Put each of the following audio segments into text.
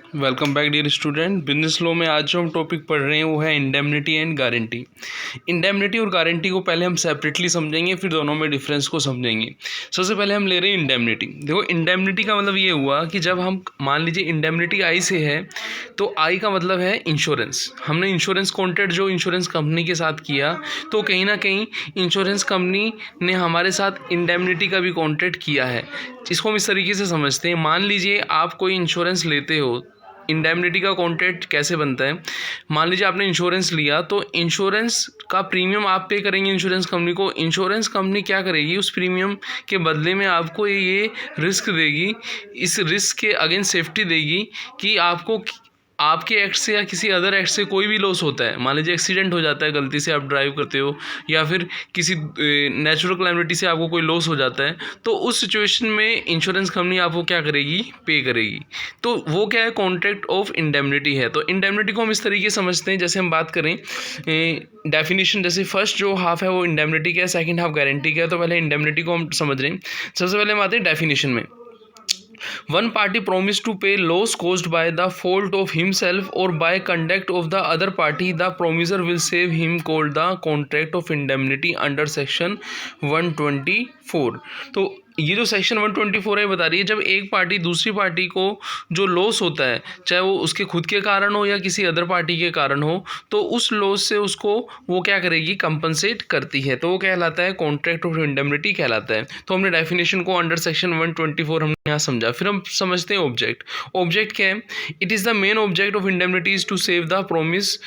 Welcome back dear student. Business law में आज जो हम टॉपिक पढ़ रहे हैं वो है इंडेमनिटी एंड गारंटी। इंडेमनिटी और गारंटी को पहले हम सेपरेटली समझेंगे, फिर दोनों में डिफरेंस को समझेंगे। सबसे पहले हम ले रहे हैं इंडेमनिटी। देखो, इंडेमनिटी का मतलब ये हुआ कि जब हम मान लीजिए इंडेमनिटी आई से है तो आई का मतलब है इंश्योरेंस। हमने इंश्योरेंस कॉन्ट्रैक्ट जो इंश्योरेंस कंपनी के साथ किया तो कहीं ना कहीं इंश्योरेंस कंपनी ने हमारे साथ इंडेमनिटी का भी कॉन्ट्रैक्ट किया है। इसको हम इस तरीके से समझते हैं, मान लीजिए आप कोई इंश्योरेंस लेते हो। इंडेमनिटी का कॉन्ट्रैक्ट कैसे बनता है? मान लीजिए आपने इंश्योरेंस लिया तो इंश्योरेंस का प्रीमियम आप पे करेंगे इंश्योरेंस कंपनी को। इंश्योरेंस कंपनी क्या करेगी, उस प्रीमियम के बदले में आपको ये रिस्क देगी, इस रिस्क के अगेंस्ट सेफ्टी देगी कि आपको आपके एक्ट से या किसी अदर एक्ट से कोई भी लॉस होता है, मान लीजिए एक्सीडेंट हो जाता है, गलती से आप ड्राइव करते हो या फिर किसी नेचुरल कैलेमिटी से आपको कोई लॉस हो जाता है, तो उस सिचुएशन में इंश्योरेंस कंपनी आपको क्या करेगी, पे करेगी। तो वो क्या है, कॉन्ट्रैक्ट ऑफ इंडेमनिटी है। तो इंडेमनिटी को हम इस तरीके से समझते हैं, जैसे हम बात करें डेफिनेशन, जैसे फर्स्ट जो हाफ है वो इंडेमनिटी का है, सेकेंड हाफ गारंटी का है। तो पहले इंडेमनिटी को हम समझ रहे हैं। सबसे पहले हम आते हैं डेफिनेशन में। One party promised to pay loss caused by the fault of himself or by conduct of the other party. The promiser will save him called the contract of indemnity under section 124. तो ये जो section 124 है बता रही है, जब एक party दूसरी पार्टी को जो लॉस होता है, चाहे वो उसके खुद के कारण हो या किसी अदर पार्टी के कारण हो, तो उस लॉस से उसको वो क्या करेगी, कंपनसेट करती है। तो वो कहलाता है कॉन्ट्रैक्ट ऑफ इंडेमनिटी कहलाता है। तो हमने डेफिनेशन को अंडर सेक्शन 124 हमने यहाँ समझा। फिर हम समझते हैं ऑब्जेक्ट। ऑब्जेक्ट क्या है? It is the main object of indemnity is to save the promise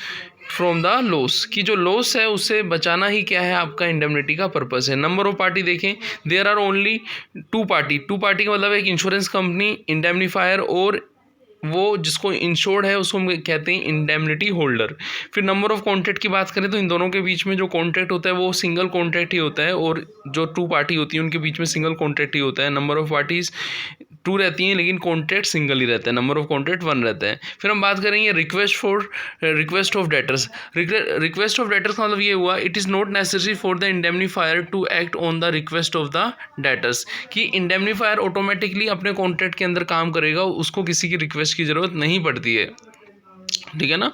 from the loss. कि जो लॉस है उससे बचाना ही क्या है, आपका इंडेमनिटी का पर्पस है। नंबर ऑफ पार्टी देखें, there are only two party. Two party का मतलब एक इंश्योरेंस कंपनी, इंडेमनीफायर, और वो जिसको इंश्योर्ड है उसको हम कहते हैं इंडेमनिटी होल्डर। फिर नंबर ऑफ कॉन्ट्रैक्ट की बात करें तो इन दोनों के बीच में जो कॉन्ट्रैक्ट होता है वो सिंगल कॉन्ट्रैक्ट ही होता है, और जो टू पार्टी होती है उनके बीच में सिंगल कॉन्ट्रैक्ट ही होता है। नंबर ऑफ पार्टीज टू रहती हैं लेकिन कॉन्ट्रैक्ट सिंगल ही रहता है, नंबर ऑफ कॉन्ट्रैक्ट 1 रहता है। फिर हम बात करेंगे request of debtors. Request of debtors का मतलब ये हुआ, it is not necessary for the indemnifier to act on the request of the debtors. कि इंडेमनीफायर ऑटोमेटिकली अपने कॉन्ट्रैक्ट के अंदर काम करेगा, उसको किसी की रिक्वेस्ट की ज़रूरत नहीं पड़ती है। ठीक है ना।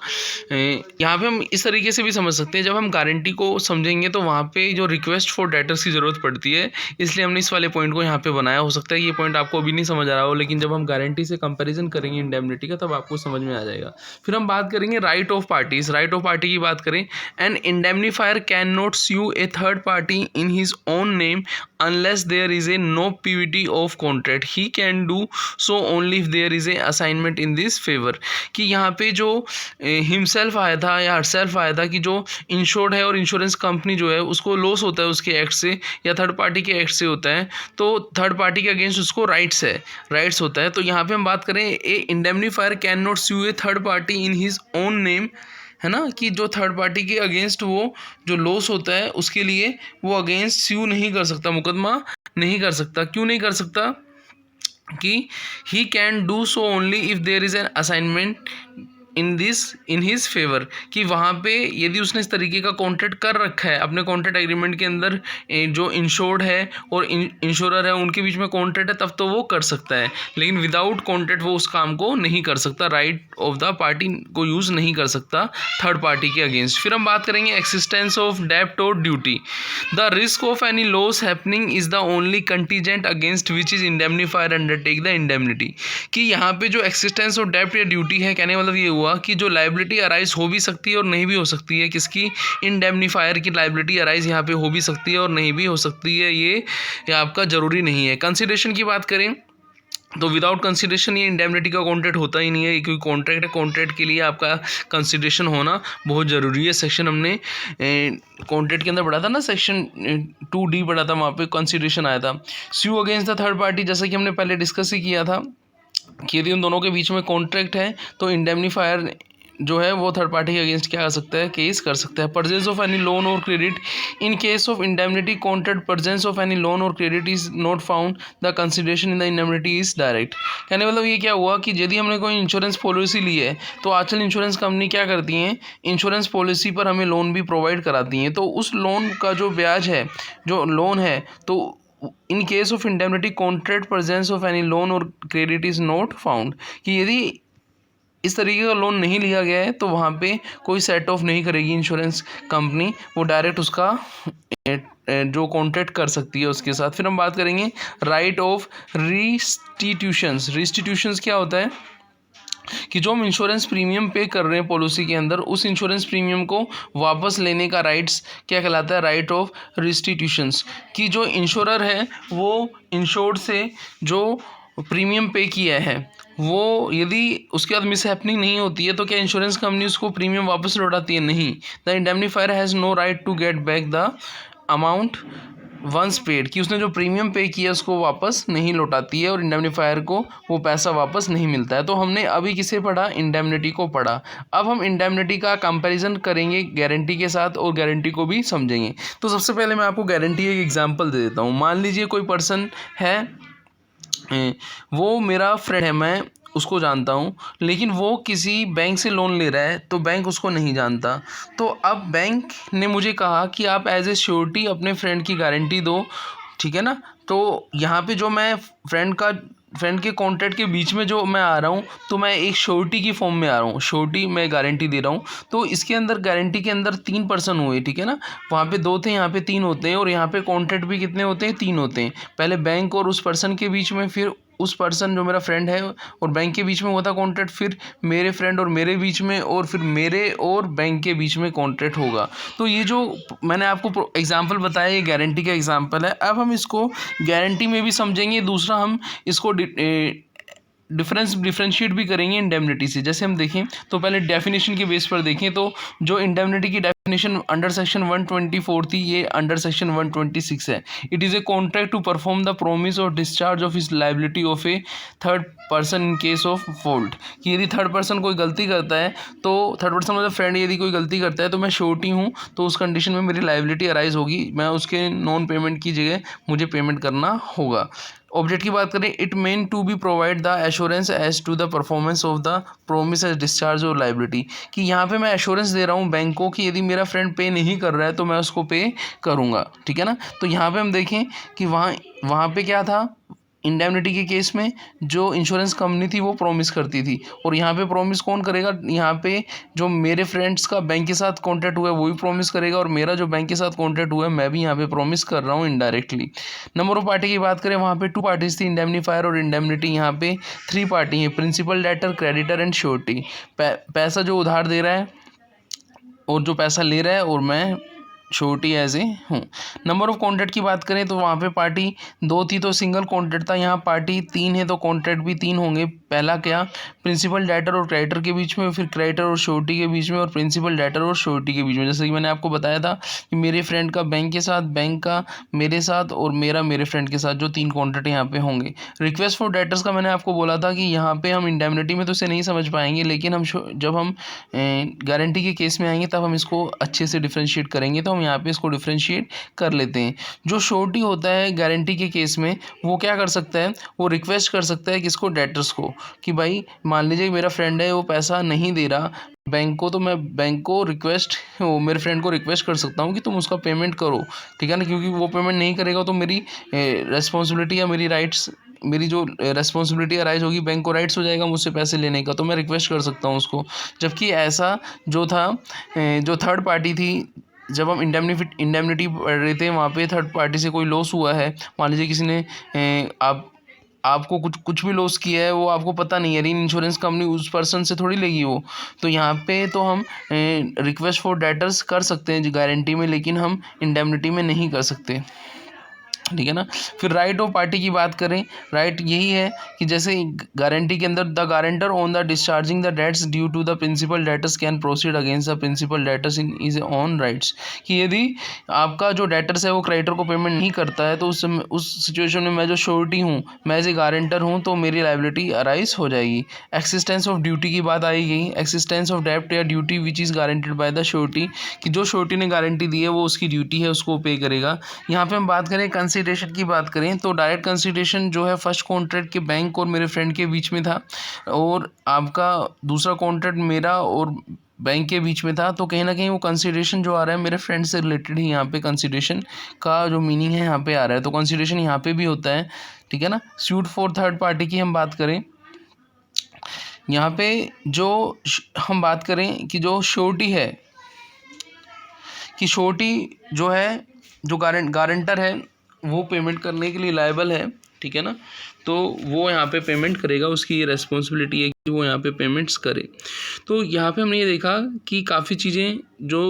यहाँ पे हम इस तरीके से भी समझ सकते हैं, जब हम गारंटी को समझेंगे तो वहाँ पे जो रिक्वेस्ट फॉर डेटर्स की ज़रूरत पड़ती है, इसलिए हमने इस वाले पॉइंट को यहाँ पे बनाया। हो सकता है ये पॉइंट आपको अभी नहीं समझ आ रहा हो, लेकिन जब हम गारंटी से कंपैरिजन करेंगे इंडेमनिटी का तब आपको समझ में आ जाएगा। फिर हम बात करेंगे right of parties. Right of party की बात करें, an indemnifier can not sue a third party in his own name unless there is a no PVT of contract. He can do so only if there is a assignment in this favor. कि यहाँ पे जो himself आया था या herself आया था कि जो इंश्योर्ड है और इंश्योरेंस कंपनी जो है उसको लॉस होता है उसके एक्ट से या थर्ड पार्टी के एक्ट से होता है, तो थर्ड पार्टी के अगेंस्ट उसको राइट्स होता है। तो यहाँ पे हम बात करें, a indemnifier can not sue a third party in his own name, है ना। कि जो थर्ड पार्टी के अगेंस्ट वो जो लॉस होता है उसके लिए वो अगेंस्ट स्यू नहीं कर सकता, मुकदमा नहीं कर सकता। क्यों नहीं कर सकता? कि he can do so only if there is an assignment in his favour. कि वहाँ पे यदि उसने इस तरीके का कॉन्ट्रैक्ट कर रखा है, अपने कॉन्ट्रैक्ट एग्रीमेंट के अंदर जो इंश्योर्ड है और इंश्योरर है उनके बीच में कॉन्ट्रैक्ट है, तब तो वो कर सकता है, लेकिन विदाउट कॉन्ट्रैक्ट वो उस काम को नहीं कर सकता, राइट ऑफ द पार्टी को यूज़ नहीं कर सकता थर्ड पार्टी के अगेंस्ट। फिर हम बात करेंगे एक्सिस्टेंस ऑफ डेब्ट और duty. The risk of any loss happening is the only contingent against which is indemnifier undertake the indemnity. कि यहाँ पे जो एक्सिस्टेंस ऑफ डेब्ट या ड्यूटी है, कहने मतलब ये हुआ कि जो लायबिलिटी अराइज हो भी सकती है और नहीं भी हो सकती है। किसकी? इंडेमनीफायर की लायबिलिटी अराइज यहाँ पे हो भी सकती है और नहीं भी हो सकती है, ये आपका ज़रूरी नहीं है। कंसिडरेशन की बात करें तो विदाउट कंसिडरेशन ये इंडेमनिटी का कॉन्ट्रैक्ट होता ही नहीं है, क्योंकि कॉन्ट्रैक्ट है, कॉन्ट्रैक्ट के लिए आपका कंसिडरेशन होना बहुत ज़रूरी है। सेक्शन हमने कॉन्ट्रैक्ट के अंदर पढ़ा था ना, सेक्शन 2D पढ़ा था, वहाँ पे कंसिडरेशन आया था। स्यू अगेंस्ट द थर्ड पार्टी, जैसा कि हमने पहले डिस्कस ही किया था कि यदि उन दोनों के बीच में कॉन्ट्रैक्ट है तो इंडेमनीफायर जो है वो थर्ड पार्टी के अगेंस्ट क्या कर सकता है, केस कर सकता है। परचेज ऑफ एनी लोन और credit in case of indemnity contract, purchase of any loan और credit is not found, the consideration in the indemnity is direct. कहने मतलब ये क्या हुआ कि यदि हमने कोई इंश्योरेंस पॉलिसी ली है तो आजकल इंश्योरेंस कंपनी क्या करती हैं, इंश्योरेंस पॉलिसी पर हमें लोन भी प्रोवाइड कराती हैं, तो उस लोन का जो ब्याज है, जो लोन है, तो इन case of indemnity contract presence of any loan और क्रेडिट इज नॉट फाउंड। कि यदि इस तरीके का लोन नहीं लिया गया है तो वहाँ पे कोई सेट ऑफ नहीं करेगी इंश्योरेंस कंपनी, वो डायरेक्ट उसका जो कॉन्ट्रैक्ट कर सकती है उसके साथ। फिर हम बात करेंगे राइट ऑफ रिस्टिट्यूशंस। रिस्टिट्यूशंस क्या होता है कि जो हम इंश्योरेंस प्रीमियम पे कर रहे हैं पॉलिसी के अंदर, उस इंश्योरेंस प्रीमियम को वापस लेने का राइट्स क्या कहलाता है, राइट ऑफ रिस्टिट्यूशंस। कि जो इंश्योरर है वो इंश्योर्ड से जो प्रीमियम पे किया है वो यदि उसके बाद मिस हैपनिंग नहीं होती है तो क्या इंश्योरेंस कंपनी उसको प्रीमियम वापस लौटाती है? नहीं। The indemnifier has no right to get back the amount once paid, कि उसने जो प्रीमियम पे किया उसको वापस नहीं लौटाती है और इंडेमनीफायर को वो पैसा वापस नहीं मिलता है। तो हमने अभी किसे पढ़ा, इंडेमनिटी को पढ़ा। अब हम इंडेमनिटी का कंपैरिजन करेंगे गारंटी के साथ और गारंटी को भी समझेंगे। तो सबसे पहले मैं आपको गारंटी एक एग्जांपल दे देता हूँ। मान लीजिए कोई पर्सन है, वो मेरा फ्रेंड है, मैं उसको जानता हूँ, लेकिन वो किसी बैंक से लोन ले रहा है तो बैंक उसको नहीं जानता। तो अब बैंक ने मुझे कहा कि आप एज ए श्योरिटी अपने फ्रेंड की गारंटी दो, ठीक है ना। तो यहाँ पे जो मैं फ्रेंड के कॉन्ट्रैक्ट के बीच में जो मैं आ रहा हूँ, तो मैं एक श्योरिटी की फॉर्म में आ रहा हूँ, श्योरिटी मैं गारंटी दे रहा हूँ। तो इसके अंदर गारंटी के अंदर 3 पर्सन हुए, ठीक है ना। वहाँ पे 2 थे, यहाँ पे 3 होते हैं, और यहाँ पे कॉन्ट्रैक्ट भी कितने होते हैं, 3 होते हैं। पहले बैंक और उस पर्सन के बीच में, फिर उस पर्सन जो मेरा फ्रेंड है और बैंक के बीच में हुआ था कॉन्ट्रैक्ट, फिर मेरे फ्रेंड और मेरे बीच में, और फिर मेरे और बैंक के बीच में कॉन्ट्रैक्ट होगा। तो ये जो मैंने आपको एग्जांपल बताया ये गारंटी का एग्जांपल है। अब हम इसको गारंटी में भी समझेंगे, दूसरा हम इसको डिफरेंशिएट भी करेंगे इंडेमनिटी से। जैसे हम देखें तो पहले डेफिनेशन के बेस पर देखें तो जो इंडेमनिटी की डेफिनेशन अंडर सेक्शन 124 थी, ये अंडर सेक्शन 126 है। It is a contract to perform the promise और discharge of his liability of a third person in case of fault. कि यदि थर्ड पर्सन कोई गलती करता है, तो थर्ड पर्सन मतलब फ्रेंड यदि कोई गलती करता है तो मैं श्योरिटी हूँ, तो उस कंडीशन में मेरी लायबिलिटी अराइज होगी, मैं उसके नॉन पेमेंट की जगह मुझे पेमेंट करना होगा। ऑब्जेक्ट की बात करें, it main to be provide the assurance as to the performance of the promise as discharge और लायबिलिटी। कि यहाँ पे मैं एश्योरेंस दे रहा हूँ बैंक को कि यदि मेरा फ्रेंड पे नहीं कर रहा है तो मैं उसको पे करूँगा, ठीक है ना। तो यहाँ पे हम देखें कि वहाँ पे क्या था, इंडेमनिटी के केस में जो इंश्योरेंस कंपनी थी वो प्रॉमिस करती थी, और यहाँ पे प्रॉमिस कौन करेगा, यहाँ पे जो मेरे फ्रेंड्स का बैंक के साथ कॉन्ट्रैक्ट हुआ है वो भी प्रॉमिस करेगा, और मेरा जो बैंक के साथ कॉन्ट्रैक्ट हुआ है मैं भी यहाँ पे प्रॉमिस कर रहा हूँ इनडायरेक्टली। नंबर ऑफ पार्टी की बात करें, वहाँ पे 2 पार्टीज थी, इंडेमनीफायर और इंडेमनिटी। यहाँ पे 3 पार्टी हैं, principal, debtor, creditor and surety. पैसा जो उधार दे रहा है और जो पैसा ले रहा है, और मैं श्योरिटी एज ए हूँ। नंबर ऑफ कॉन्ट्रैक्ट की बात करें तो वहाँ पे पार्टी 2 थी तो सिंगल कॉन्ट्रैक्ट था, यहाँ पार्टी 3 है तो कॉन्ट्रैक्ट भी 3 होंगे। पहला क्या, प्रिंसिपल, डेटर और क्रेडिटर के बीच में, फिर क्रेडिटर और श्योरिटी के बीच में, और प्रिंसिपल, डेटर और श्योरिटी के बीच में। जैसे कि मैंने आपको बताया था कि मेरे फ्रेंड का बैंक के साथ, बैंक का मेरे साथ, और मेरा मेरे फ्रेंड के साथ, जो 3 कॉन्ट्रैक्ट यहाँ पे होंगे। रिक्वेस्ट फॉर डेटर्स का मैंने आपको बोला था कि यहाँ पे हम इंडेमनिटी में तो इसे नहीं समझ पाएंगे, लेकिन हम जब हम गारंटी के केस में आएंगे तब हम इसको अच्छे से डिफ्रेंशिएट करेंगे। तो हम यहाँ पे इसको डिफ्रेंशिएट कर लेते हैं। जो श्योरिटी होता है गारंटी के केस में, वो क्या कर सकता है, वो रिक्वेस्ट कर सकता है किसको, डेटर्स को, कि भाई मान लीजिए मेरा फ्रेंड है वो पैसा नहीं दे रहा बैंक को, तो मैं बैंक को मेरे फ्रेंड को रिक्वेस्ट कर सकता हूँ कि तुम उसका पेमेंट करो, ठीक है ना। क्योंकि वो पेमेंट नहीं करेगा तो मेरी रेस्पॉन्सिबिलिटी या मेरी जो रेस्पॉन्सिबिलिटी अराइज होगी, बैंक को राइट्स हो जाएगा मुझसे पैसे लेने का, तो मैं रिक्वेस्ट कर सकता हूँ उसको। जबकि ऐसा जो था, जो थर्ड पार्टी थी, जब हम इंडेमनिटी पढ़ रहे थे, वहाँ पे थर्ड पार्टी से कोई लॉस हुआ है, मान लीजिए किसी ने आपको कुछ भी लॉस किया है, वो आपको पता नहीं है, लेकिन इंश्योरेंस कंपनी उस पर्सन से थोड़ी लेगी वो। तो यहाँ पे तो हम रिक्वेस्ट फॉर डेटर्स कर सकते हैं गारंटी में, लेकिन हम इंडेमनिटी में नहीं कर सकते, ठीक है ना। फिर राइट ऑफ पार्टी की बात करें, राइट यही है कि जैसे गारंटी के अंदर the guarantor on the discharging the debts due to the principal debtors can proceed against the principal debtors in his own rights. कि यदि आपका जो डेटर्स है वो क्रेडिटर को पेमेंट नहीं करता है, तो उस सिचुएशन में मैं जो श्योरिटी हूँ, मैं एज ए गारंटर हूँ, तो मेरी लायबिलिटी अराइज हो जाएगी। एक्सिस्टेंस ऑफ ड्यूटी की बात आई गई, एक्सिस्टेंस ऑफ डेब्ट या duty which is guaranteed by the surety. कि जो श्योरिटी ने गारंटी दी है वो उसकी ड्यूटी है, उसको पे करेगा। यहाँ पे हम बात करें कंसिडरेशन की बात करें तो डायरेक्ट कंसिडरेशन जो है फर्स्ट कॉन्ट्रैक्ट के बैंक और मेरे फ्रेंड के बीच में था, और आपका दूसरा कॉन्ट्रैक्ट मेरा और बैंक के बीच में था। तो कहीं ना कहीं वो कंसिडरेशन जो आ रहा है मेरे फ्रेंड से रिलेटेड ही यहाँ पे कंसिडरेशन का जो मीनिंग है यहाँ पे आ रहा है। तो कंसिडरेशन यहाँ पे भी होता है, ठीक है ना। सूट फॉर थर्ड पार्टी की हम बात करें यहाँ पे जो हम बात करें कि जो श्योरिटी है, कि श्योरिटी जो है, जो गारंटर है वो पेमेंट करने के लिए लायबल है, ठीक है ना, तो वो यहाँ पे पेमेंट करेगा, उसकी ये रेस्पॉन्सिबिलिटी है कि वो यहाँ पे पेमेंट्स करे। तो यहाँ पे हमने ये देखा कि काफ़ी चीज़ें जो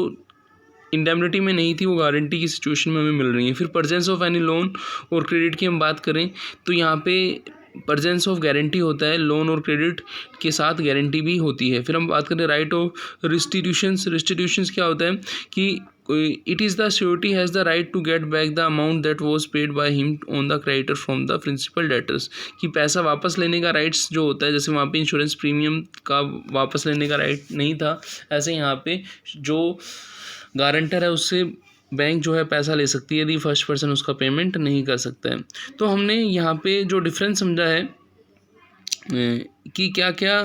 इंडेमनिटी में नहीं थी वो गारंटी की सिचुएशन में हमें मिल रही है। फिर प्रेजेंस ऑफ एनी लोन और क्रेडिट की हम बात करें तो यहाँ पे प्रेजेंस ऑफ गारंटी होता है, लोन और क्रेडिट के साथ गारंटी भी होती है। फिर हम बात करें राइट ऑफ रिस्टिट्यूशंस क्या होता है कि it is the surety has the right to get back the amount that was paid by him on the creditor from the principal debtors, कि पैसा वापस लेने का राइट्स जो होता है, जैसे वहाँ पे इंश्योरेंस प्रीमियम का वापस लेने का राइट नहीं था, ऐसे यहाँ पे जो गारंटर है उससे बैंक जो है पैसा ले सकती है यदि फर्स्ट पर्सन उसका पेमेंट नहीं कर सकता है। तो हमने यहाँ पे जो डिफरेंस समझा है कि क्या क्या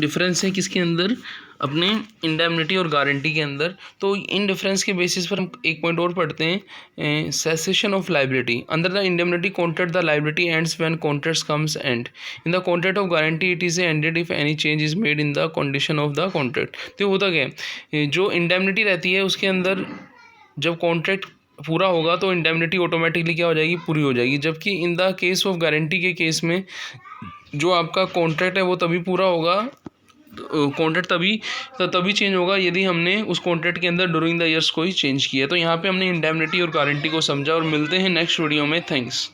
डिफरेंस है किसके अंदर, अपने इंडेमनिटी और गारंटी के अंदर। तो इन डिफरेंस के बेसिस पर हम एक पॉइंट और पढ़ते हैं, cessation of liability. Under the indemnity contract the liability ends when contract comes and in the contract of guarantee it is ended if any change is made in the condition of the contract. तो होता क्या है, जो indemnity रहती है उसके अंदर जब कॉन्ट्रैक्ट पूरा होगा तो इंडेमनिटी ऑटोमेटिकली क्या हो जाएगी, पूरी हो जाएगी। जबकि in the case of guarantee के केस में जो आपका कॉन्ट्रैक्ट है वो तभी पूरा होगा, कॉन्ट्रैक्ट तभी चेंज होगा यदि हमने उस कॉन्ट्रैक्ट के अंदर ड्यूरिंग द ईयर्स कोई चेंज किया। तो यहाँ पे हमने इंडेमनिटी और गारंटी को समझा और मिलते हैं नेक्स्ट वीडियो में। थैंक्स।